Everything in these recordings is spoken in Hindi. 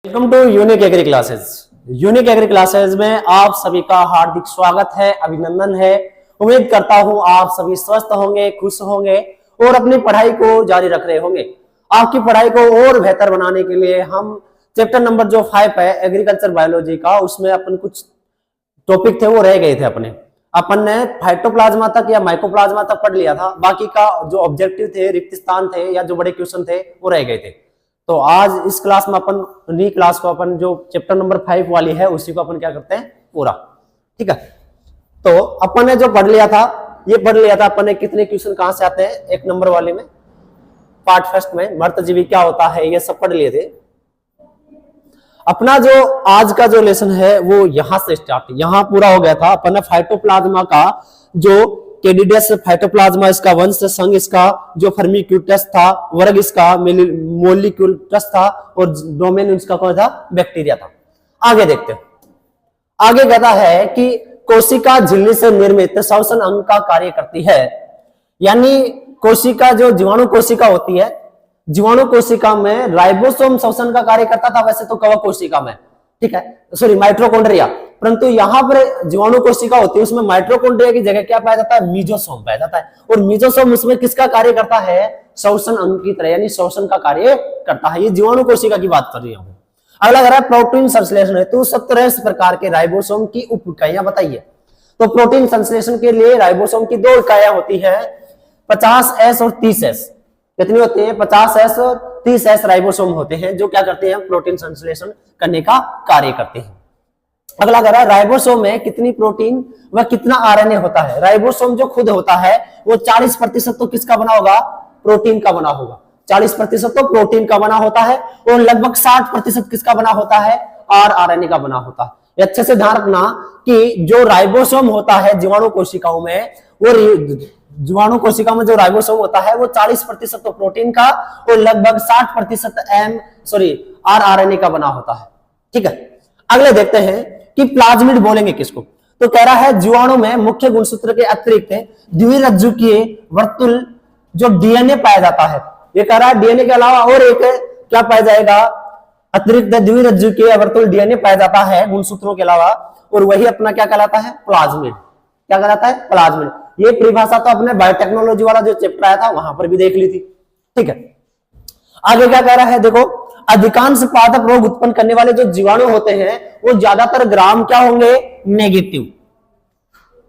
Welcome to Unique Agri Classes. Unique Agri Classes में आप सभी का हार्दिक स्वागत है, अभिनंदन है। उम्मीद करता हूं आप सभी स्वस्थ होंगे, खुश होंगे और अपनी पढ़ाई को जारी रख रहे होंगे। आपकी पढ़ाई को और बेहतर बनाने के लिए हम चैप्टर नंबर जो 5 है एग्रीकल्चर बायोलॉजी का, उसमें अपन कुछ टॉपिक थे वो रह गए थे। अपन ने फाइटोप्लाज्मा तक या माइकोप्लाज्मा तक पढ़ लिया था, बाकी का जो ऑब्जेक्टिव थे, रिक्त स्थान थे या जो बड़े क्वेश्चन थे वो रह गए थे। तो आज इस क्लास में अपन नई क्लास को अपन जो चैप्टर नंबर 5 वाली है उसी को अपन क्या करते हैं पूरा, ठीक है। तो अपन ने जो पढ़ लिया था ये पढ़ लिया था अपन ने कितने क्वेश्चन कहां से आते हैं, 1 नंबर वाले में पार्ट फर्स्ट में मर्तजीवी क्या होता है ये सब पढ़ लिए थे। अपना जो आज का जो लेसन है वो यहां से स्टार्ट, यहां पूरा हो गया था। अपन ने फाइटोप्लाज्मा का जो कैंडिडियस फाइटोप्लाज्मा इसका वंश संघ, इसका जो फर्मिक्यूटस था, वर्ग इसका मोलिक्यूटस था और डोमेन इसका कौन था, बैक्टीरिया था। आगे देखते हैं, आगे कहता है कि कोशिका झिल्ली से निर्मित श्वसन अंग का कार्य करती है। यानी कोशिका जो जीवाणु कोशिका होती है, जीवाणु कोशिका में राइबोसोम श्वसन का कार्य करता था, वैसे तो कवक कोशिका में, ठीक है, सॉरी माइटोकॉन्ड्रिया, परंतु यहां पर जीवाणु कोशिका होती है उसमें माइटोकॉन्ड्रिया की जगह क्या पाया जाता है, मीजोसोम पाया जाता है। और मीजोसोम उसमें किसका कार्य करता है, श्वसन अंग की तरह, यानी श्वसन का कार्य करता है। ये जीवाणु कोशिका की बात कर रही हूं। अगला कह रहा है प्रोटीन संश्लेषण हेतु 17 प्रकार के राइबोसोम की उप इकाइयां बताइए। तो प्रोटीन संश्लेषण के लिए राइबोसोम की 2 इकाइयां होती है, 50S और 30S। कितनी होती है, 50S और 30S राइबोसोम होते हैं जो क्या करते हैं, प्रोटीन संश्लेषण करने का कार्य करते हैं। अगला कह रहा है राइबोसोम में कितनी प्रोटीन व कितना आरएनए होता है। राइबोसोम जो खुद होता है वो 40% तो किसका बना होगा, प्रोटीन का बना होगा। 40% तो प्रोटीन का बना होता है और लगभग 60% किसका बना होता है, आरएनए का बना होता है। अच्छे से ध्यान रखना कि जो राइबोसोम होता है जीवाणु कोशिकाओं में, वो जीवाणु कोशिका में जो राइबोसोम होता है वो 40% तो प्रोटीन का और लगभग 60% आरएनए का बना होता है, ठीक है। अगले देखते हैं कि प्लाज्मिड बोलेंगे किसको। तो कह रहा है जीवाणु में मुख्य गुणसूत्र के अतिरिक्त द्विरज्जुकीय वर्तुल जो डीएनए पाया जाता है, ये कह रहा है डीएनए के अलावा और एक क्या पाया जाएगा, अतिरिक्त द्विरज्जुकीय वर्तुल डीएनए पाया जाता है गुणसूत्रों के अलावा, और वही अपना क्या कहलाता है, प्लाज्मिड। क्या कहलाता है, प्लाज्मिड। ये परिभाषा तो अपने बायोटेक्नोलॉजी वाला जो चैप्टर आया था वहां पर भी देख ली थी, ठीक है। आगे क्या कह रहा है, देखो अधिकांश पादप रोग उत्पन्न करने वाले जो जीवाणु होते हैं वो ज्यादातर ग्राम क्या होंगे, नेगेटिव।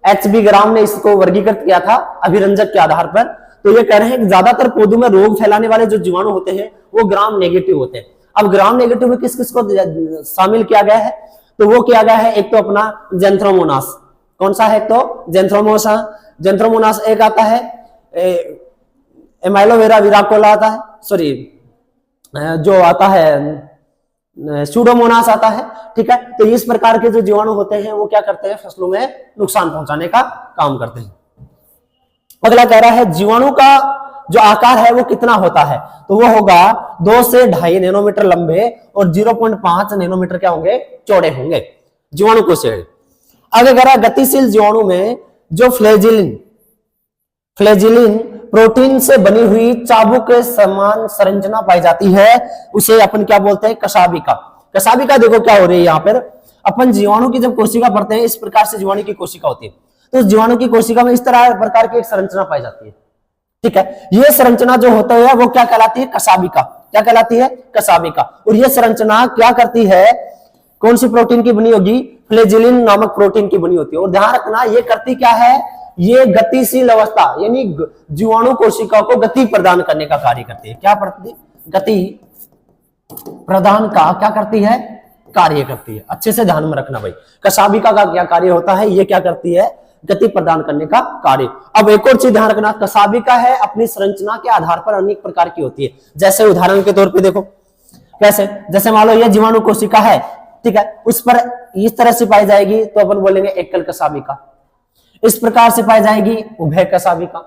HB ग्राम ने इसको वर्गीकृत किया था अभिरंजक के आधार पर। तो ये कह रहे हैं कि ज्यादातर पौधों में रोग फैलाने वाले जो जीवाणु होते हैं वो ग्राम नेगेटिव होते हैं। अब ग्राम नेगेटिव में किस किस को शामिल किया गया है, तो वो किया गया है एक तो अपना जेंथ्रोमोनास, कौन सा है, तो जेंथ्रोमोनास एक आता है, एमाइलोवेरा विराकोला आता है, सॉरी जो आता है सूडोमोनास आता है, ठीक है। तो इस प्रकार के जो जीवाणु होते हैं वो क्या करते हैं, फसलों में नुकसान पहुंचाने का काम करते हैं। अगला कह रहा है जीवाणु का जो आकार है वो कितना होता है, तो वो होगा 2 से 2.5 नैनोमीटर लंबे और 0.5 नैनोमीटर क्या होंगे, चौड़े होंगे जीवाणु कोशिकाएं। आगे कह रहा है गतिशील जीवाणु में जो फ्लैजिलिन प्रोटीन से बनी हुई चाबुक के समान संरचना पाई जाती है, उसे अपन क्या बोलते हैं, कशाबिका। कशाबिका देखो क्या हो रही है यहाँ पर, अपन जीवाणु की जब कोशिका पढ़ते हैं इस प्रकार से जीवाणु की कोशिका होती है, तो जीवाणु की कोशिका में इस तरह प्रकार की एक संरचना पाई जाती है, ठीक है। ये संरचना जो होता है वो क्या कहलाती है, कशाबिका। क्या कहलाती है, कशाबिका। और ये संरचना क्या करती है, कौन सी प्रोटीन की बनी होगी, फ्लैजिलिन नामक प्रोटीन की बनी होती है। और ध्यान रखना ये करती क्या है, ये गतिशील अवस्था यानी जीवाणु कोशिका को गति प्रदान करने का कार्य करती है। क्या करती, गति प्रदान का क्या करती है, कार्य करती है। अच्छे से ध्यान में रखना भाई, कशाबिका का क्या कार्य होता है, ये क्या करती है, गति प्रदान करने का कार्य। अब एक और चीज ध्यान रखना, कशाबिका है अपनी संरचना के आधार पर अनेक प्रकार की होती है। जैसे उदाहरण के तौर पर देखो कैसे, जैसे मान लो ये जीवाणु कोशिका है, ठीक है, उस पर इस तरह से पाई जाएगी तो अपन बोलेंगे एकल कशाबिका। इस प्रकार से पाई जाएगी उभय कशाबिका,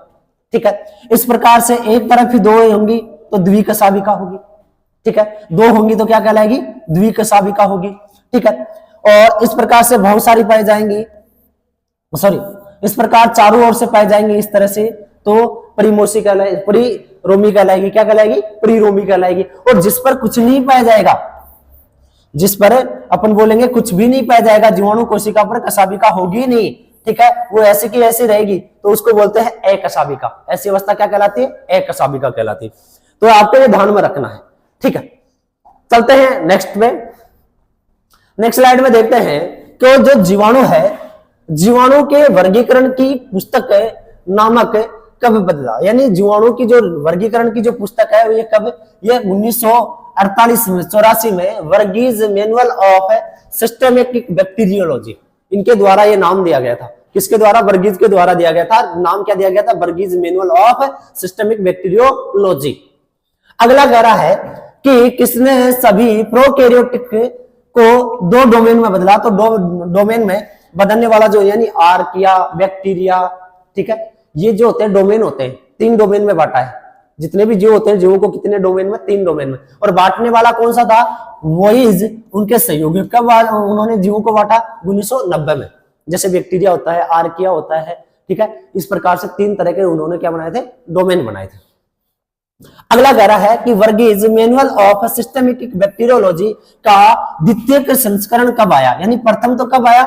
ठीक है। इस प्रकार से एक तरफ ही 2 होंगी तो द्विकशाबिका होगी, ठीक है। 2 होंगी तो क्या कहलाएगी, द्विकशाबिका होगी, ठीक है। और इस प्रकार से बहुत सारी पाई जाएंगी, इस प्रकार चारों ओर से पाई जाएंगी इस तरह से, तो परिमोशी कहलाएगी, परिरोमी कहलाएगी। क्या कहलाएगी, परिरोमी कहलाएगी। और जिस पर कुछ नहीं पाया जाएगा जिस पर अपन बोलेंगे कुछ भी नहीं पाया जाएगा, जीवाणु कोशिका पर कशाभिका होगी नहीं, ठीक है, वो ऐसी की ऐसी रहेगी, तो उसको बोलते हैं एकशाभिका। ऐसी अवस्था क्या कहलाती है? एकशाभिका कहलाती है। तो आपको ये ध्यान में रखना है, ठीक है। चलते हैं नेक्स्ट में। नेक्स्ट स्लाइड में देखते हैं कि जो जीवाणु है, जीवाणु के वर्गीकरण की पुस्तक नामक कब बदला, यानी जीवाणु की जो वर्गीकरण की जो पुस्तक है ये कब, ये 1984 में वर्गीज मैनुअल ऑफ सिस्टमेटिक बैक्टीरियोलॉजी, इनके द्वारा ये नाम दिया गया था। किसके द्वारा? वर्गीज के द्वारा दिया गया था। नाम क्या दिया गया था? वर्गीज मैनुअल ऑफ सिस्टमिक बैक्टीरियोलॉजी। अगला कह रहा है कि किसने सभी प्रोकैरियोटिक को दो डोमेन में बदला, तो दो डोमेन में बदलने वाला जो यानी आर्किया, बैक्टीरिया, ठीक है, ये जो होते हैं डोमेन होते हैं, 3 डोमेन में बांटा है। जितने भी जीव होते हैं, जीवों को कितने डोमेन में? 3 डोमेन में। और बांटने वाला कौन सा था? वॉइज उनके सहयोगी। कब उन्होंने जीवों को बांटा? 1990 में। जैसे बैक्टीरिया होता है, आर्किया होता है, ठीक है, इस प्रकार से 3 तरह के उन्होंने क्या बनाए थे? डोमेन बनाए थे। अगला कह रहा है कि वर्गीज मैनुअल ऑफ सिस्टमेटिक बैक्टीरियोलॉजी का द्वितीय संस्करण कब आया, यानी प्रथम तो कब आया?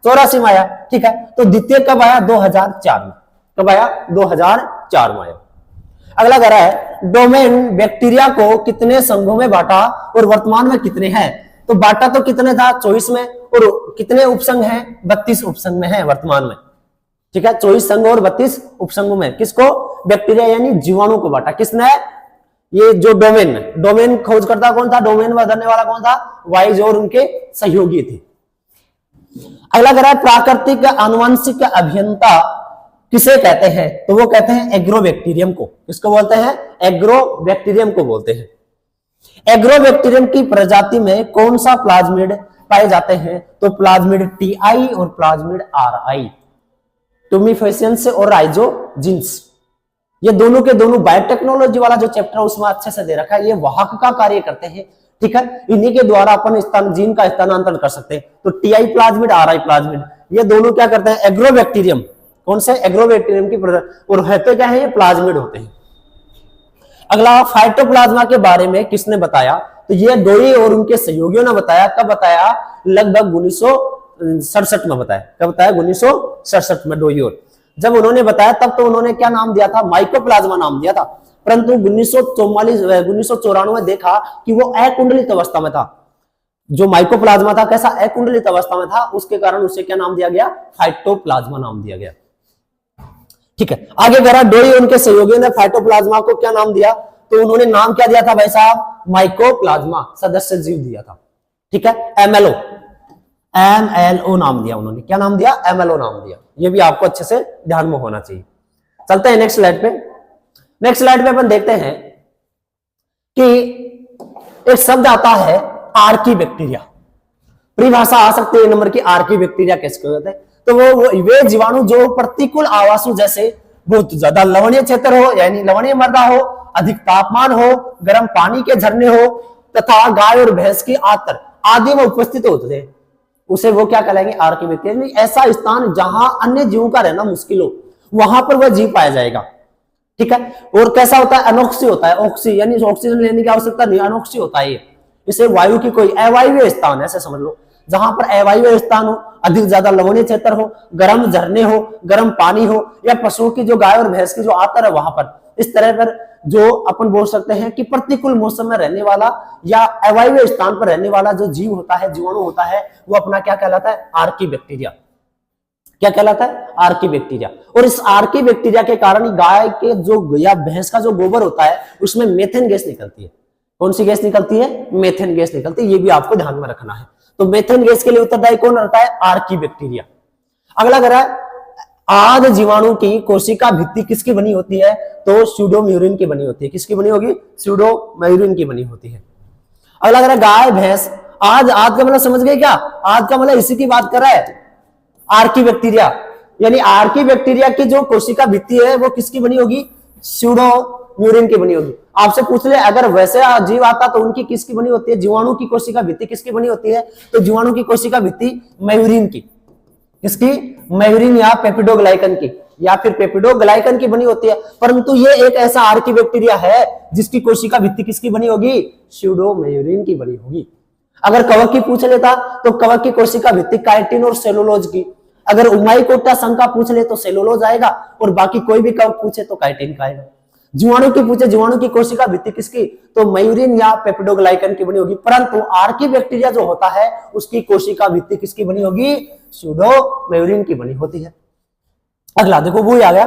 84 में आया, ठीक है, तो द्वितीय कब आया? 2004 में। कब आया? 2004 में आया। अगला कह रहा है डोमेन बैक्टीरिया को कितने संघों में बांटा और वर्तमान में कितने हैं? तो बांटा तो कितने था? 24 में, और कितने उपसंघ हैं? 32 उपसंघ में है वर्तमान में, ठीक है, 24 संघ और 32 उपसंघों में। किसको? बैक्टीरिया यानी जीवाणु को बांटा। किसने? ये जो डोमेन खोज करता कौन था? डोमेन बदलने वाला कौन था? वाइज और उनके सहयोगी थे। अगला कह रहा है प्राकृतिक आनुवंशिक अभियंता किसे कहते हैं? तो वो कहते हैं एग्रोबैक्टीरियम को। किसको बोलते हैं? एग्रोबैक्टीरियम को बोलते हैं। एग्रोबैक्टीरियम की प्रजाति में कौन सा प्लाज्मिड पाए जाते हैं? तो प्लाज्मिड टीआई और प्लाज्मिड आरआई, टुमिफेसियंस और राइजोजिन्स, ये दोनों के दोनों बायोटेक्नोलॉजी वाला जो चैप्टर है उसमें अच्छे से दे रखा है। ये वाहक का कार्य करते हैं, ठीक है, इन्हीं के द्वारा अपन जीन का स्थानांतरण कर सकते हैं। तो टीआई प्लाज्मिड, आरआई प्लाज्मिड, ये दोनों क्या करते हैं? एग्रोबैक्टीरियम। कौन से? एग्रोबैक्टीरियम की और है तो क्या है? ये प्लाज्मिड होते हैं। अगला फाइटोप्लाज्मा के बारे में किसने बताया? तो ये डोई और उनके सहयोगियों ने बताया। कब बताया? लगभग 1967 में बताया। कब बताया? 1967 में डोई और जब उन्होंने बताया तब तो उन्होंने क्या नाम दिया था? माइकोप्लाज्मा नाम दिया था। परंतु 1994 में देखा कि वो अकुंडलित अवस्था में था। जो माइकोप्लाज्मा था कैसा? अकुंडलित अवस्था में था, उसके कारण उसे क्या नाम दिया गया? फाइटोप्लाज्मा नाम दिया गया, ठीक है। आगे कह रहा डोई उनके सहयोगियों ने फाइटोप्लाज्मा को क्या नाम दिया? तो उन्होंने नाम क्या दिया था भाई साहब? माइकोप्लाज्मा, सदस्य जीव दिया था, ठीक है, एमएलओ नाम दिया उन्होंने। क्या नाम दिया? एमएलओ नाम दिया। ये भी आपको अच्छे से ध्यान में होना चाहिए। चलते हैं नेक्स्ट स्लाइड पे। नेक्स्ट स्लाइड पे अपन देखते हैं कि एक शब्द आता है आर्की बैक्टीरिया। परिभाषा आ सकती है नंबर की, आर्की बैक्टीरिया कैसे कहते हैं? तो वो वे जीवाणु जो प्रतिकूल आवासों जैसे बहुत ज्यादा लवणीय क्षेत्र हो, यानी लवणीय मृदा हो, अधिक तापमान हो, गर्म पानी के झरने हो तथा गाय और भैंस की आतर आदि में उपस्थित होते थे, उसे वो क्या कहलाएंगे? Archaebacteria. ऐसा स्थान जहां अन्य जीवों का रहना मुश्किल हो, वहां पर वह जीव पाया जाएगा, ठीक है। और कैसा होता है? अनोक्सी होता है। ऑक्सी यानी ऑक्सीजन लेने की आवश्यकता नहीं, अनोक्सी होता है ये। इसे वायु की कोई अवायवीय स्थान ऐसे समझ लो, जहां पर अवायवीय स्थान हो, अधिक ज्यादा लवणीय क्षेत्र हो, गर्म झरने हो, गर्म पानी हो, या पशुओं की जो गाय और भैंस की जो आतर है वहां पर, इस तरह पर जो अपन बोल सकते हैं कि प्रतिकूल मौसम में रहने वाला या अवायवीय स्थान पर रहने वाला जो जीव होता है, जीवाणु होता है, वो अपना क्या कहलाता है? Archie bacteria. क्या कहलाता है? Archie bacteria. और इस आर्की बैक्टीरिया के कारण गाय के जो या भैंस का जो गोबर होता है उसमें मेथेन गैस निकलती है। कौन सी गैस निकलती है? मेथेन गैस निकलती है। ये भी आपको ध्यान में रखना है। तो मेथेन गैस के लिए उत्तरदायी कौन रहता है? Archie bacteria. अगला कह रहा है आद जीवाणु की कोशिका भित्ति किसकी बनी होती है? तो स्यूडोम्यूरिन की बनी होती है। किसकी बनी होगी? स्यूडोम्यूरिन की बनी होती है। अगला कह रहा है गाय भैंस। आद का मतलब समझ गए क्या? आद का मतलब इसी की बात कर रहा है, आर्की बैक्टीरिया। यानी आर्की बैक्टीरिया की जो कोशिका भित्ति है वो किसकी बनी होगी? स्यूडोम्यूरिन की बनी होगी। आपसे पूछ ले अगर वैसे जीव आता तो उनकी किसकी बनी होती है? जीवाणु की कोशिका भित्ति किसकी बनी होती है? तो जीवाणु की कोशिका भित्ति म्यूरिन की। किसकी? म्यूरिन या पेपिडोग्लाइकन की, या फिर पेपिडोग्लाइकन की बनी होती है। परंतु ये एक ऐसा आर्की बैक्टीरिया है जिसकी कोशिका भित्ति किसकी बनी होगी? स्यूडोम्यूरिन की बनी होगी। अगर कवक की पूछ लेता तो कवक की कोशिका भित्ति काइटिन और सेलुलोज की, अगर उमाइकोटा संघ का पूछ ले तो सेलुलोज आएगा, और बाकी कोई भी कवक पूछे तो काइटिन का आएगा। जीवाणु की पूछे, जीवाणु की कोशिका भित्ति किसकी, तो मयूरिन या पेप्टिडोग्लाइकन की बनी होगी, परंतु आर्की बैक्टीरिया जो होता है उसकी कोशिका भित्ति किसकी बनी होगी, सूडो मयूरिन की बनी होती है। अगला देखो वो आ गया,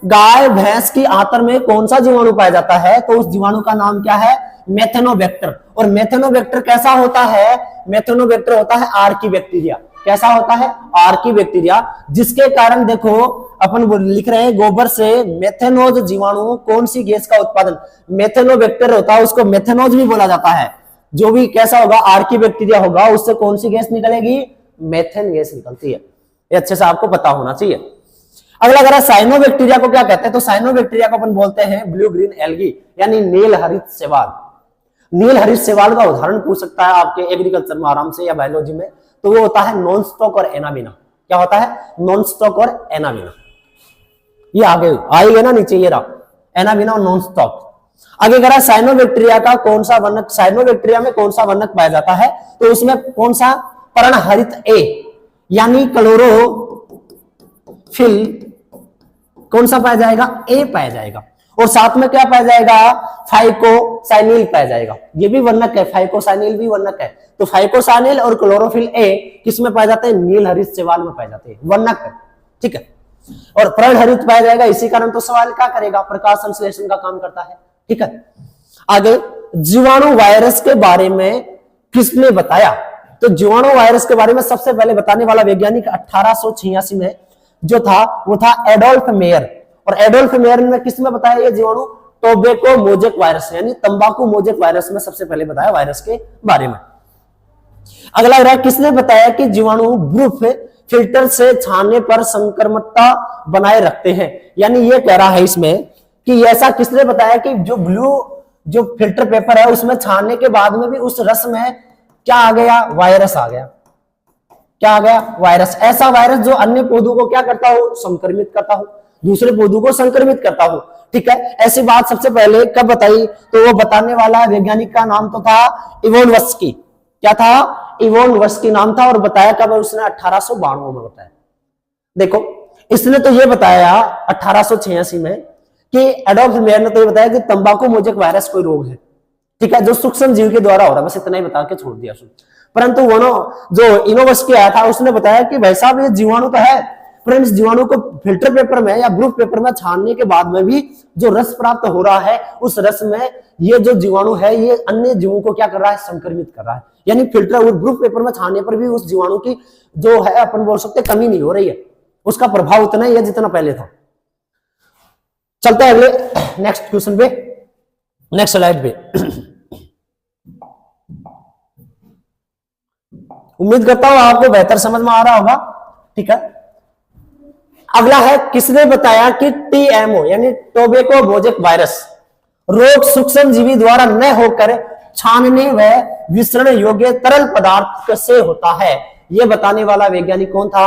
गाय भैंस की आंत्र में कौन सा जीवाणु पाया जाता है, तो उस जीवाणु का नाम क्या है, मेथेनोबैक्टर। और मेथेनोबैक्टर कैसा होता है, मेथेनोबैक्टर होता है आर्की बैक्टीरिया। कैसा होता है, आर्की बैक्टीरिया, जिसके कारण देखो अपन लिख रहे हैं गोबर से मेथेनोज जीवाणु कौन सी गैस का उत्पादन, मेथेनोबैक्टर होता है, उसको मेथेनोज भी बोला जाता है। जो भी कैसा होगा, आर्की बैक्टीरिया होगा, उससे कौन सी गैस निकलेगी, मेथेन गैस निकलती है। ये अच्छे से आपको पता होना चाहिए। अगला अगर साइनोबैक्टीरिया को क्या कहते हैं, तो साइनोबैक्टीरिया को अपन बोलते हैं ब्लू ग्रीन एल्गी, यानी नील हरित शैवाल। नील हरित शैवाल का उदाहरण पूछ सकता है आपके एग्रीकल्चर में आराम से या बायोलॉजी में, तो वो होता है नॉन स्टॉक और एनाबिना। क्या होता है, नॉन स्टॉक और एनाबिना। ये आगे आएगा ना नीचे, ये रहा एनाबिना और नॉन स्टॉक। आगे कह रहा है साइनोबैक्टीरिया का कौन सा वर्णक, साइनोबैक्टीरिया में कौन सा वर्णक पाया जाता है, तो उसमें कौन सा, पर्णहरित ए यानी क्लोरोफिल कौन सा पाया जाएगा, ए पाया जाएगा। और साथ में क्या पाया जाएगा, फाइकोसाइनिल पाया जाएगा। ये भी वर्णक है, फाइकोसाइनिल भी वर्णक है। तो फाइकोसाइनिल और क्लोरोफिल ए किसमें पाए जाते हैं, नील हरित शैवाल में पाए जाते हैं, वर्णक है, ठीक है। और पर्णहरित पाया जाएगा, इसी कारण तो सवाल क्या करेगा, प्रकाश संश्लेषण का काम करता है, ठीक है। आगे जीवाणु वायरस के बारे में किसने बताया, तो जीवाणु वायरस के बारे में सबसे पहले बताने वाला वैज्ञानिक 1886 में जो था वो था एडोल्फ मेयर। और एडोल्फ मेयर ने किसमें बताया ये जीवाणु, टोबैको मोजेक वायरस यानी तंबाकू मोजेक वायरस में सबसे पहले बताया वायरस के बारे में। अगला रहा किसने बताया कि जीवाणु ब्रूफ फिल्टर से छानने पर संक्रमणता बनाए रखते हैं, यानी ये कह रहा है इसमें कि ऐसा किसने बताया कि जो ब्लू जो फिल्टर पेपर है उसमें छानने के बाद में भी उस रस में क्या आ गया, वायरस आ गया। क्या आ गया, वायरस। ऐसा वायरस जो अन्य पौधों को क्या करता हो, संक्रमित करता हो, दूसरे पौधों को संक्रमित करता हो, ठीक है। ऐसी बात सबसे पहले कब बताई, तो वो बताने वाला वैज्ञानिक का नाम तो था इवोनवस्की। क्या था, इवोनवस्की नाम था। और बताया कब, उसने 1892 में बताया। देखो इसने तो ये बताया 1886 में कि एडोल्फ मेयर ने तो ये बताया कि तंबाकू मोजेक वायरस कोई रोग है, ठीक है, जो सूक्ष्म जीव के द्वारा हो रहा है, बस इतना ही बता के छोड़ दिया। परंतु वो जो इनोवस्की आया था उसने बताया कि भाई साहब ये जीवाणु तो है, पर इस जीवाणु को फिल्टर पेपर में या ब्रूफ पेपर में छानने के बाद में भी जो रस प्राप्त हो रहा है, उस रस में ये जो जीवाणु है ये अन्य जीवों को क्या कर रहा है, संक्रमित कर रहा है। यानी फिल्टर और ब्रूफ पेपर में छानने पर भी उस जीवाणु की जो है अपन बोल सकते कमी नहीं हो रही है, उसका प्रभाव उतना ही है जितना पहले था। चलते हैं अगले नेक्स्ट क्वेश्चन पे, नेक्स्ट स्लाइड पे। उम्मीद करता हूं आपको बेहतर समझ में आ रहा होगा, ठीक है। अगला है किसने बताया कि टीएमओ यानी टोबैको मोजेक वायरस रोग सूक्ष्म जीवी द्वारा न होकर छानने व विसरण योग्य तरल पदार्थ से होता है। यह बताने वाला वैज्ञानिक कौन था,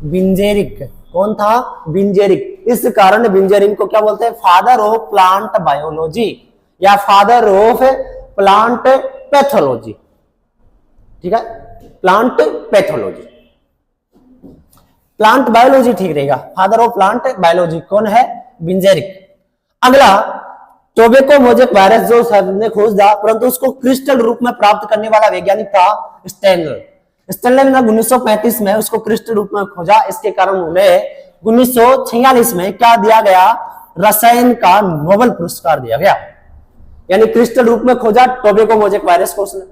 बिंजेरिक। कौन था, बिंजेरिक। इस कारण बिंजेरिक को क्या बोलते हैं, फादर ऑफ प्लांट बायोलॉजी या फादर ऑफ प्लांट पैथोलॉजी, ठीक है, प्लांट पैथोलॉजी। प्लांट बायोलॉजी ठीक रहेगा, फादर ऑफ प्लांट बायोलॉजी कौन है, बिंजेरिक। अगला टोबैको मोजेक वायरस जो सबने खोज दिया, परंतु उसको क्रिस्टल रूप में प्राप्त करने वाला वैज्ञानिक था स्टेनर। स्टेनर ने 1935 में उसको क्रिस्टल रूप में खोजा, इसके कारण उन्हें 1946 में क्या दिया गया, रसायन का नोबेल पुरस्कार दिया गया। यानी क्रिस्टल रूप में खोजा टोबैको मोजेक वायरस को उसने,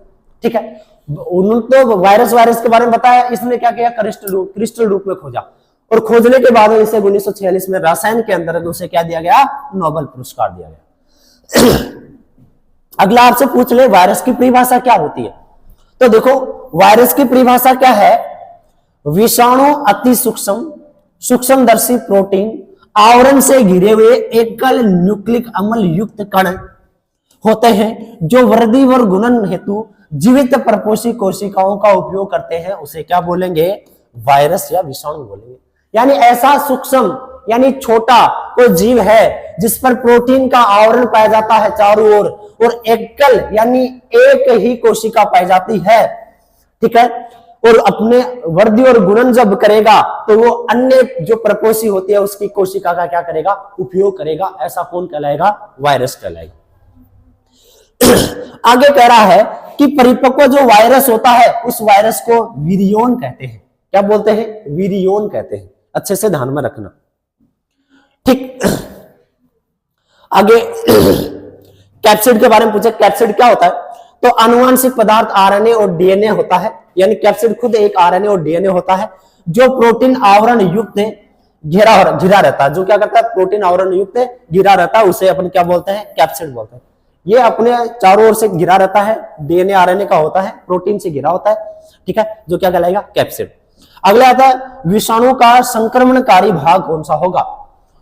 ठीक है। उन्होंने तो वायरस के बारे में बताया, इसने क्या किया, क्रिस्टल रूप में खोजा और खोजने के बाद इसे 1946 में रसायन के अंदर उसे क्या दिया गया, नोबेल पुरस्कार दिया गया। अगला आपसे पूछ ले वायरस की परिभाषा क्या होती है, तो देखो वायरस की परिभाषा क्या है, विषाणु अति सूक्ष्म सूक्ष्मदर्शी प्रोटीन आवरण से घिरे हुए एकल न्यूक्लिक अम्ल युक्त कण होते हैं जो वृद्धि और गुणन हेतु जीवित परपोषी कोशिकाओं का उपयोग करते हैं, उसे क्या बोलेंगे, वायरस या विषाणु बोलेंगे। यानी ऐसा सूक्ष्म यानी छोटा कोई जीव है जिस पर प्रोटीन का आवरण पाया जाता है चारों ओर, और एकल यानी एक ही कोशिका पाई जाती है, ठीक है, और अपने वृद्धि और गुणन जब करेगा तो वो अन्य जो प्रपोषी होती है उसकी कोशिका का क्या करेगा, उपयोग करेगा। ऐसा कौन कहलाएगा, वायरस कहलाएगा। आगे कह रहा है कि परिपक्व जो वायरस होता है उस वायरस को विरियोन कहते हैं। क्या बोलते हैं, विरियोन कहते हैं। अच्छे से ध्यान में रखना, ठीक। आगे कैप्सिड के बारे में पूछे, कैप्सिड क्या होता है, तो आनुवांशिक पदार्थ आरएनए और डीएनए होता है, यानी कैप्सिड खुद एक आरएनए और डीएनए होता है जो प्रोटीन आवरण युक्त घिरा रहता है। जो क्या करता है, प्रोटीन आवरण युक्त घिरा रहता है, उसे अपन क्या बोलते हैं, कैप्सिड बोलते हैं। ये अपने चारों ओर से घिरा रहता है, डीएनए आरएनए का होता है, प्रोटीन से घिरा होता है, ठीक है, जो क्या कहलाएगा, कैप्सिड। अगला आता है विषाणु का संक्रमणकारी भाग कौन सा होगा,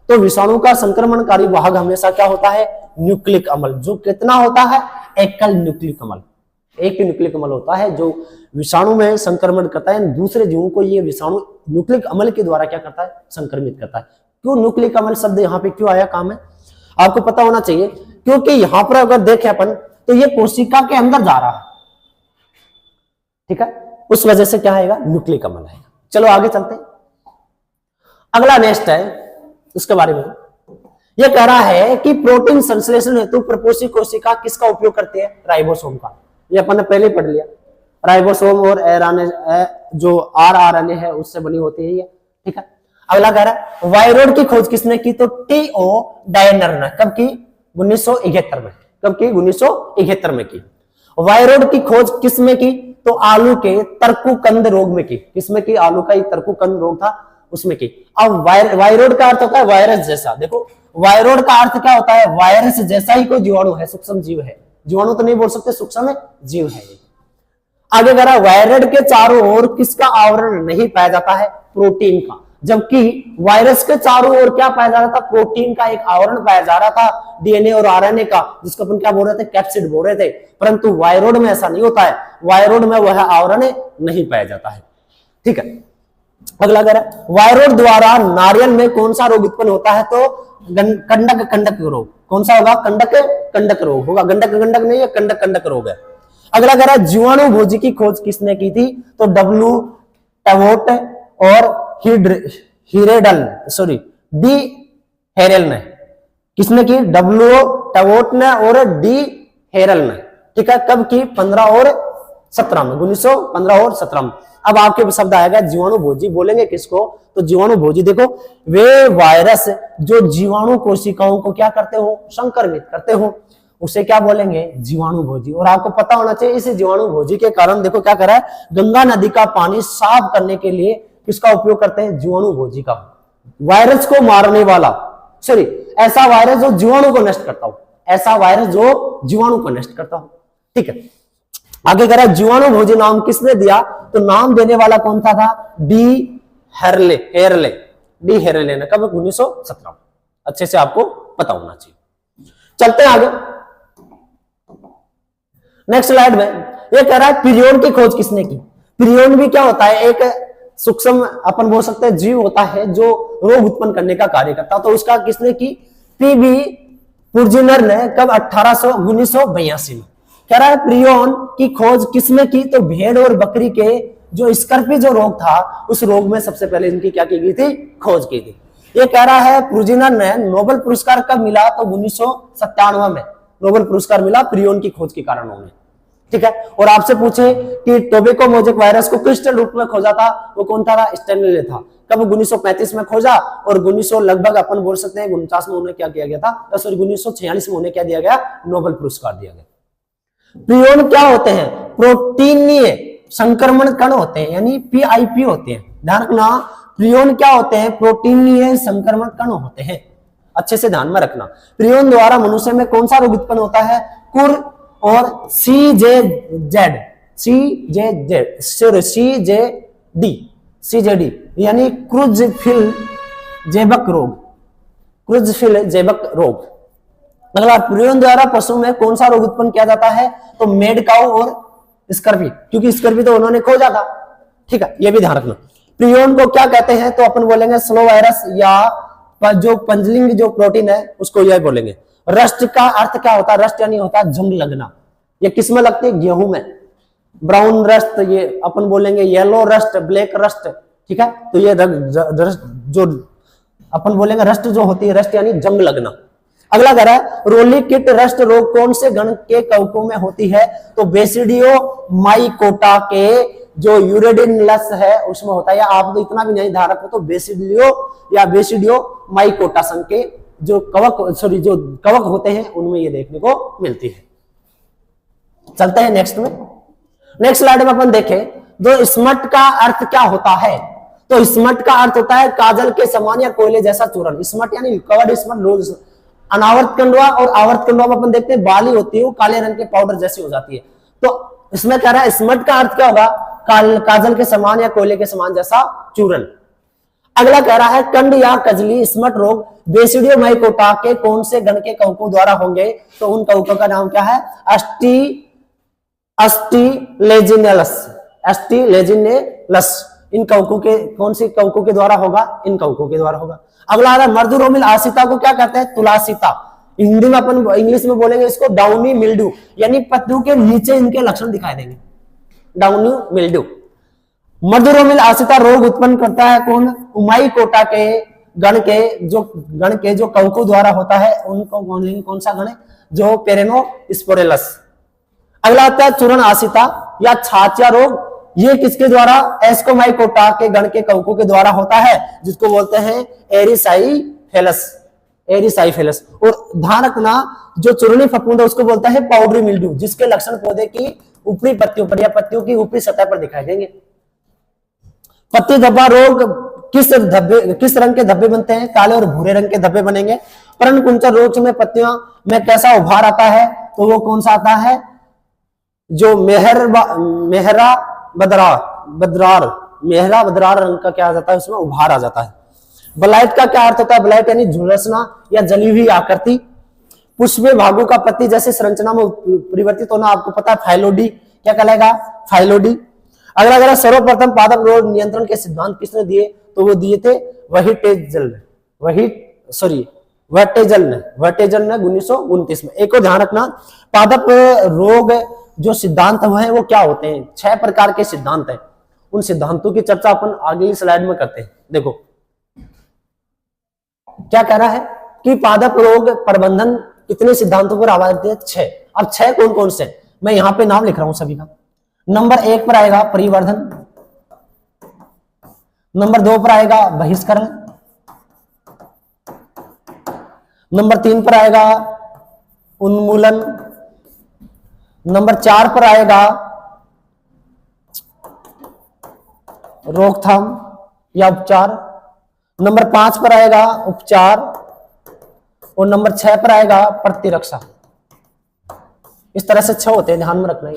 तो विषाणु का संक्रमणकारी भाग हमेशा क्या होता है, न्यूक्लिक अम्ल। जो कितना होता है, एकल न्यूक्लिक अम्ल, एक न्यूक्लिक अम्ल होता है जो विषाणु में संक्रमण करता है, दूसरे जीवों को ये विषाणु न्यूक्लिक अम्ल के द्वारा क्या करता है, संक्रमित करता है। क्यों न्यूक्लिक अम्ल शब्द यहाँ पे क्यों आया काम है, आपको पता होना चाहिए, क्योंकि यहां पर अगर देखें अपन तो ये कोशिका के अंदर जा रहा है, ठीक है, उस वजह से क्या आएगा, न्यूक्लिक अम्ल आएगा। चलो आगे चलते हैं। अगला नेक्स्ट है, उसके बारे में यह कह रहा है कि प्रोटीन संश्लेषण हेतु प्रपोषी कोशिका किसका उपयोग करती है, राइबोसोम का। ये अपन ने पहले पढ़ लिया, राइबोसोम और जो आरएनए है उससे बनी होती है ये, ठीक है। अगला कह रहा है वायरोड की खोज किसने की, तो टी.ओ. डायनर ने। कब की, 1971 में। कब की, 1971 में की। वायरोड की खोज किसमें की, तो आलू के तरकुकंद रोग में की। किसमें की, आलू का एक तरकुकंद रोग था उसमें की। अब वायरोड का अर्थ होता है वायरस जैसा। देखो वायरोड का अर्थ क्या होता है, वायरस जैसा ही कोई जीवाणु है, सूक्ष्म जीव है। जीवाणु तो नहीं बोल सकते, सूक्ष्म जीव है। आगे कह रहा है वायरोड के चारों ओर किसका आवरण नहीं पाया जाता है, प्रोटीन का। जबकि वायरस के चारों ओर क्या पाया जा रहा था, प्रोटीन का एक आवरण पाया जा रहा था, डीएनए और आरएनए का, जिसको अपन क्या बोल रहे थे, कैप्सिड बोल रहे थे। परंतु वायरोड में ऐसा नहीं होता है, वायरोड में वह आवरण नहीं पाया जाता है, ठीक है। अगला कह रहा है वायरोड द्वारा नारियल में कौन सा रोग उत्पन्न होता है, तो कंडक रोग। कौन सा होगा, कंडक रोग होगा। गंडक नहीं है, कंडक रोग है। अगला कह रहा है जीवाणु भोजी की खोज किसने की थी, तो डब्ल्यू टैवोट और डी हेरेल ने। किसने की, डब्ल्यू टैवोट ने और डी हेरेल ने, ठीक है। कब की, 15 और 17 में, 1915 और 17 में। अब आपके शब्द आएगा जीवाणु भोजी, बोलेंगे किसको, तो जीवाणु भोजी देखो वे वायरस जो जीवाणु कोशिकाओं को क्या करते हो, संक्रमित करते हो, उसे क्या बोलेंगे, जीवाणु भोजी। और आपको पता होना चाहिए इस जीवाणु भोजी के कारण देखो क्या कर रहा है, गंगा नदी का पानी साफ करने के लिए किसका उपयोग करते हैं, जीवाणु भोजी का। वायरस को मारने वाला, सॉरी ऐसा वायरस जो जीवाणु को नष्ट करता हो, ऐसा वायरस जो जीवाणु को नष्ट करता हो, ठीक है। आगे कह रहा है जीवाणु भोजी नाम किसने दिया, तो नाम देने वाला कौन था डी हेरले ने। कब, 1917। अच्छे से आपको पता होना चाहिए। चलते हैं आगे नेक्स्ट स्लाइड में। ये कह रहा है प्रियोन की खोज किसने की। प्रियोन भी क्या होता है, एक सूक्ष्म अपन बोल सकते हैं जीव होता है जो रोग उत्पन्न करने का कार्य करता है। तो उसका किसने की, पीबी पुर्जिनर ने। कब, 1982 में। कह रहा है प्रियोन की खोज किसने की, तो भेड़ और बकरी के जो स्कर्वी जो रोग था उस रोग में सबसे पहले इनकी क्या की गई थी, खोज की थी। ये कह रहा है पुर्जिनर ने नोबेल पुरस्कार कब मिला, तो 1997 में नोबेल पुरस्कार मिला प्रियोन की खोज के कारण उन्हें, ठीक है। और आपसे पूछे कि टोबैको मोजेक वायरस को क्रिस्टल रूप में खोजा था, वो कौन था, स्टैनले था। कब, 1935 में खोजा, और 1900 लगभग अपन बोल सकते हैं 49 में उन्हें क्या किया गया था, सॉरी 1946 में उन्हें क्या दिया गया, नोबेल पुरस्कार दिया गया। प्रियोन क्या होते हैं, प्रोटीनीय संक्रमण कण होते हैं, यानी पीआईपी होते हैं। ध्यान रखना, प्रियोन क्या होते हैं, प्रोटीनीय संक्रमण कण होते हैं। अच्छे से ध्यान में रखना। प्रियोन द्वारा मनुष्य में कौन सा रोग उत्पन्न होता है, कुर और सीजेडी यानी क्रुजफिल जैवक रोग। अगला, प्रियोन द्वारा पशु में कौन सा रोग उत्पन्न किया जाता है, तो मेड काउ और स्कर्वी, क्योंकि स्कर्वी तो उन्होंने खोजा था, ठीक है। ये भी ध्यान रखना। प्रियोन को क्या कहते हैं, तो अपन बोलेंगे स्लो वायरस या जो पंजलिंग जो प्रोटीन है उसको यह बोलेंगे। रस्ट का अर्थ क्या होता है? रस्ट यानी होता है जंग लगना। ये किस में लगती है? गेहूं में। ब्राउन रस्ट, ये अपन बोलेंगे येलो रस्ट, ब्लैक रस्ट, ठीक है। तो ये रस्ट जो अपन बोलेंगे रस्ट जो होती है, रस्ट यानी जंग लगना। अगला कह रहा है रोली किट रस्ट रोग कौन से गण के कवकों में होती है? तो बेसिडियो माइकोटा के जो यूरेडिनलस है उसमें होता है। या आप तो इतना भी नहीं ध्यान रखो तो बेसिडियो या बेसिडियो माइकोटा संघ के जो कवक होते हैं उनमें ये देखने को मिलती है। चलते हैं नेक्स्ट में। नेक्स्ट स्लाइड में अपन देखें तो स्मट का अर्थ क्या होता है? तो स्मट का अर्थ होता है काजल के समान या कोयले जैसा चूर्ण। स्मट यानी कवर्ड स्मट रोज। अनावर्त कंडवा और आवर्त कंडवा में अपन देखते हैं बाली होती है वो काले रंग के पाउडर जैसी हो जाती है। तो इसमें कह रहा है स्मट का अर्थ क्या होगा? काजल के समान या कोयले के समान जैसा चूर्ण। अगला कह रहा है कंड या कजली स्मट रोग बेसिडियो माइकोटा के कौन से गण के कवकों द्वारा होंगे? तो उन कवकों का नाम क्या है? एस्टिलेजिनेलस। इन कवकों के कौन सी कवकों के द्वारा होगा? इन कवकों के द्वारा होगा। अगला आ रहा है मर्दुरोमिल आसिता को क्या कहते हैं? तुलासिता। हिंदी में अपन इंग्लिश में बोलेंगे इसको डाउनी मिल्ड्यू, यानी पत्तियों के नीचे इनके लक्षण दिखाई देंगे, डाउनी मिल्ड्यू। मर्दुरोमिल आसिता रोग उत्पन्न करता है कौन? माइकोटा के गण के जो कवकों द्वारा होता है उनको कौन सा गण है? जो पेरेनोस्पोरेलस। अगला आता है चूर्ण आसिता या छाछिया रोग। ये किसके द्वारा? एस्कोमाइकोटा के गण के कवकों के द्वारा होता है जिसको बोलते हैं एरिसाइफेलस। और ध्यान रखना जो चूर्णी फफूंद है उसको बोलता है पाउडरी मिल्ड्यू, जिसके लक्षण पौधे की ऊपरी पत्तियों पर या पत्तियों की ऊपरी सतह पर दिखाई देंगे। पत्ती धब्बा रोग किस रंग के धब्बे बनते हैं? काले और भूरे रंग के धब्बे बनेंगे। पर्णकुंचन रोग में पत्तियों में कैसा उभार आता है? तो वो कौन सा आता है? जो मेहरा बदरार रंग का क्या आ जाता है? उसमें उभार आ जाता है। ब्लाइट का क्या अर्थ होता है? ब्लाइट यानी झुलसना या जली हुई आकृति। पुष्पीय भागों का पत्ती जैसे संरचना में परिवर्तित होना, आपको पता है फाइलोडी। क्या कहलाएगा? फाइलोडी। अगला सर्वप्रथम पादप रोग नियंत्रण के सिद्धांत किसने दिए? तो वो दिए थे वेटेजल ने 1929 में। एक और ध्यान रखना पादप रोग जो सिद्धांत है वो क्या होते हैं? 6 प्रकार के सिद्धांत हैं। उन सिद्धांतों की चर्चा अपन अगली स्लाइड में करते हैं। देखो क्या कह रहा है कि पादप रोग प्रबंधन कितने सिद्धांतों पर आधारित है? 6। अब 6 कौन कौन से? मैं यहां पे नाम लिख रहा हूं सभी का। नंबर 1 पर आएगा परिवर्धन, नंबर 2 पर आएगा बहिष्करण, नंबर 3 पर आएगा उन्मूलन, नंबर 4 पर आएगा रोकथाम या उपचार, नंबर 5 पर आएगा उपचार और नंबर 6 पर आएगा प्रतिरक्षा। इस तरह से 6 होते हैं, ध्यान में रखना है,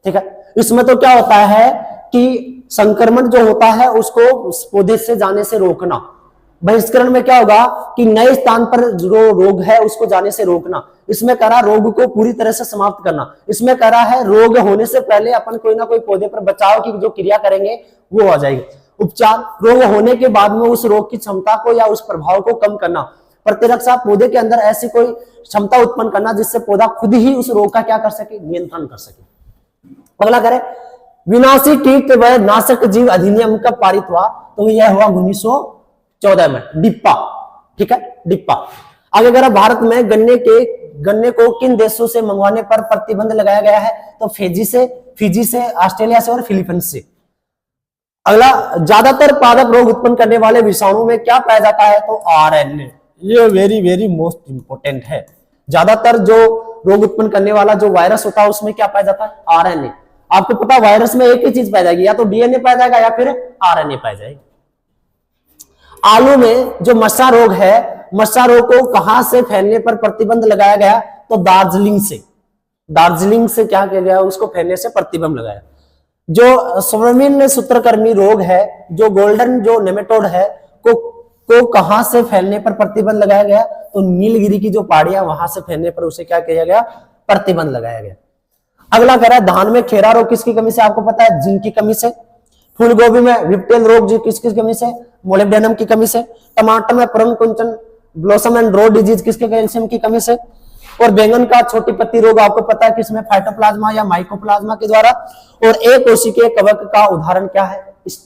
ठीक है। इसमें तो क्या होता है कि संक्रमण जो होता है उसको पौधे से जाने से रोकना। बहिष्करण में क्या होगा कि नए स्थान पर जो रोग है उसको जाने से रोकना। इसमें कह रहा रोग को पूरी तरह से समाप्त करना। इसमें कह रहा है रोग होने से पहले अपन कोई ना कोई पौधे पर बचाव की जो क्रिया करेंगे वो आ जाएगी। उपचार रोग होने के बाद में उस रोग की क्षमता को या उस प्रभाव को कम करना। प्रतिरक्षा पौधे के अंदर ऐसी कोई क्षमता उत्पन्न करना जिससे पौधा खुद ही उस रोग का क्या कर सके, नियंत्रण कर सके। अगला करें विनाशी कीट व नाशक जीव अधिनियम कब पारित हुआ? तो यह हुआ 1914 में, डिप्पा, ठीक है, डिप्पा। आगे अगर भारत में गन्ने को किन देशों से मंगवाने पर प्रतिबंध लगाया गया है? तो फिजी से, ऑस्ट्रेलिया से और फिलीपींस से। अगला ज्यादातर पादप रोग उत्पन्न करने वाले विषाणु में क्या पाया जाता है? तो आरएनए। ये वेरी वेरी मोस्ट इंपोर्टेंट है। ज्यादातर जो रोग उत्पन्न करने वाला जो वायरस होता है उसमें क्या पाया जाता है? आरएनए। आपको पता है वायरस में एक ही चीज पाई जाएगी, या तो डीएनए पाया जाएगा या फिर आरएनए पाया जाएगा। आलू में जो मस्सा रोग है, मस्सा रोग को कहां से फैलने पर प्रतिबंध लगाया गया? तो दार्जिलिंग से क्या किया गया? उसको फैलने से प्रतिबंध लगाया। जो स्वर्णिम सूत्रकृमि रोग है, जो गोल्डन जो नेमेटोड है को कहां से फैलने पर प्रतिबंध लगाया गया? तो नीलगिरी की जो पहाड़ियां वहां से फैलने पर उसे क्या किया गया? प्रतिबंध लगाया गया। अगला कह रहा है धान में खेरा रोग किसकी कमी से? आपको पता है जिंक की कमी से। फूल गोभी में विप्टेल रोग जो किसकी कमी से, मोलिब्डेनम की कमी से। टमाटर में परन कुंचन ब्लॉसम एंड रोड डिजीज किसके, कैल्शियम की कमी से। और बैंगन का छोटी पत्ती रोग आपको पता है किसमें, फाइटोप्लाज्मा या माइकोप्लाज्मा के द्वारा। और एक कोशिकीय कवक का उदाहरण क्या है, इष्ट।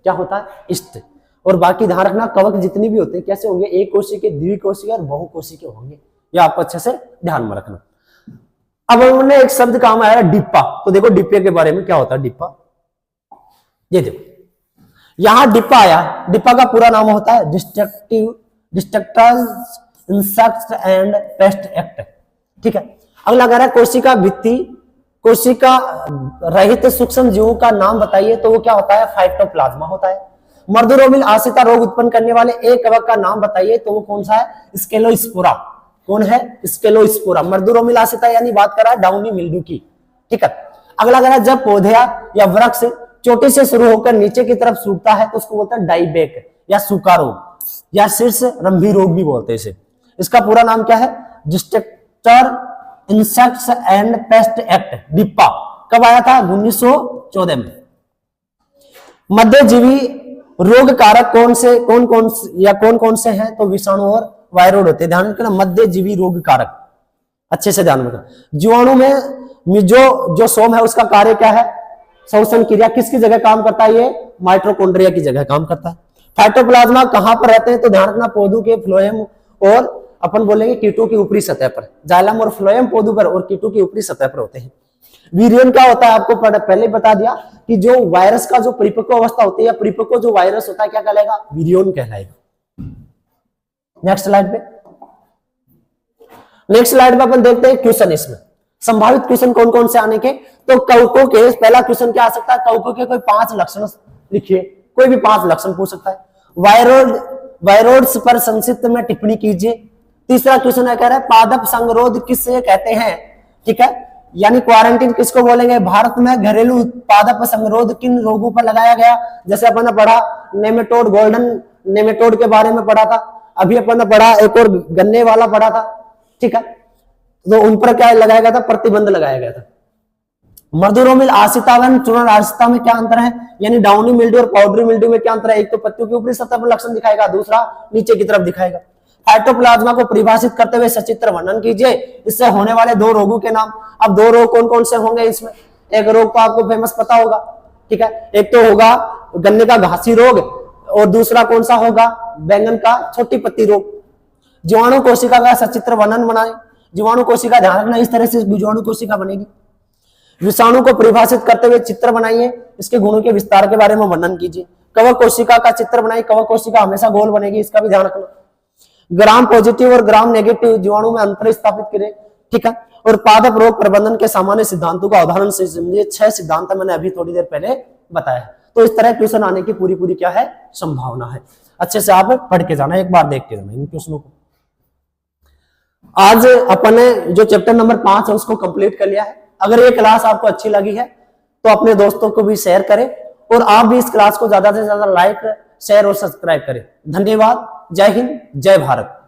क्या होता है, इष्ट। और बाकी ध्यान रखना कवक जितनी भी होते हैं कैसे होंगे, एक कोशिकीय, द्विकोशिकीय और बहुकोशिकीय होंगे, ये आपको अच्छे से ध्यान में रखना। अब हमने एक शब्द काम आया डिप्पा, तो देखो डिप्पे के बारे में क्या होता है डिप्पा, ये देखो यहां डिप्पा आया। डिप्पा का पूरा नाम होता है destructors insects and pest act, ठीक है। अगला कह रहा है कोशिका भित्ति, कोशिका रहित सूक्ष्म जीवों का नाम बताइए, तो वो क्या होता है, फाइटोप्लाज्मा होता है। मर्दुरोमिल आश्रिता रोग उत्पन्न करने वाले एक कवक का नाम बताइए, तो वो कौन सा है, स्केलोस्पोरा। कौन है, स्केलोस्पोरा। मर्दुरोमिल आश्रिता यानी बात कर रहा है डाउनी मिल्ड्यू की, ठीक है। अगला कह रहा है जब पौधे या वृक्ष चोटी से शुरू होकर नीचे की तरफ सूखता है तो उसको बोलते हैं डाइबैक या सूखा रोग या शीर्ष रंभी रोग भी बोलते हैं इसे। इसका पूरा नाम क्या है, destructive insects and pest act, DIPA. कब आया था, 1914 में। मध्यजीवी रोग कारक कौन कौन से हैं, तो विषाणु और वायरोड होते हैं। ध्यान रखना, मध्यजीवी रोग कारक अच्छे से ध्यान रखना। जीवाणु में जो सोम है उसका कार्य क्या है, श्वसन क्रिया किसकी जगह काम करता है, ये माइटोकॉन्ड्रिया की जगह काम करता है। फाइटोप्लाज्मा कहां पर रहते हैं, तो ध्यान रखना पौधों के फ्लोएम और अपन बोलेंगे कीटों की ऊपरी सतह पर, जाइलम और फ्लोएम पौधों पर और कीटों की ऊपरी सतह पर होते हैं। वीरियन क्या होता है, आपको पहले बता दिया कि जो वायरस का जो परिपक्व अवस्था होती है या परिपक्व जो वायरस होता है क्या कहलाएगा, वीरियन कहलाएगा। नेक्स्ट स्लाइड पे, नेक्स्ट स्लाइड पे अपन देखते हैं क्वेश्चन। इसमें संभावित क्वेश्चन कौन कौन से आने के, तो कवकों के पहला क्वेश्चन क्या आ सकता है, कवकों के कोई 5 लक्षण लिखिए, कोई भी 5 लक्षण पूछ सकता है। वायरोड्स पर संक्षिप्त में टिप्पणी कीजिए। तीसरा क्वेश्चन है, कह रहा है पादप संगरोध किससे कहते हैं, ठीक है, यानी क्वारंटीन किसको बोलेंगे। भारत में घरेलू पादप संगरोध किन रोगों पर लगाया गया, जैसे अपन ने पढ़ा नेमेटोड, गोल्डन नेमेटोड के बारे में पढ़ा था, अभी अपन ने पढ़ा एक और गन्ने वाला पढ़ा था, ठीक है, तो उन पर क्या लगाया गया था, प्रतिबंध लगाया गया था। मर्दुरोमिल आश्रिता व चूर्ण आश्रिता में क्या अंतर है, यानी डाउनी मिल्ड्यू और पाउडरी मिल्ड्यू में क्या अंतर है, एक तो पत्तियों की ऊपरी सतह पर लक्षण दिखाएगा, दूसरा नीचे की तरफ दिखाएगा। फाइटोप्लाज्मा को परिभाषित करते हुए सचित्र वर्णन कीजिए, इससे होने वाले 2 रोगों के नाम। अब 2 रोग कौन कौन से होंगे इसमें, एक रोग तो आपको फेमस पता होगा, ठीक है, एक तो होगा गन्ने का घासी रोग और दूसरा कौन सा होगा, बैंगन का छोटी पत्ती रोग। जीवाणु कोशिका का सचित्र वर्णन बनाए। जीवाणु कोशिका ध्यान रखना, इस तरह से जीवाणु कोशिका बनेगी। विषाणु को परिभाषित करते हुए चित्र बनाइए, इसके गुणों के विस्तार के बारे में वर्णन कीजिए। कवक कोशिका का चित्र बनाइए, कवक कोशिका हमेशा गोल बनेगी, इसका भी ध्यान रखना। ग्राम पॉजिटिव और ग्राम नेगेटिव जीवाणु में अंतर स्थापित करें, ठीक है। और पादप रोग प्रबंधन के सामान्य सिद्धांतों का उदाहरण से समझिए। 6 सिद्धांत मैंने अभी थोड़ी देर पहले बताया। तो इस तरह क्वेश्चन आने की पूरी क्या है, संभावना है। अच्छे से आप पढ़ के जाना, एक बार देख के जाना इन क्वेश्चनों को। आज अपन ने जो चैप्टर नंबर 5 है उसको कंप्लीट कर लिया है। अगर ये क्लास आपको अच्छी लगी है तो अपने दोस्तों को भी शेयर करें और आप भी इस क्लास को ज्यादा से ज्यादा लाइक, शेयर और सब्सक्राइब करें। धन्यवाद। जय हिंद, जय भारत।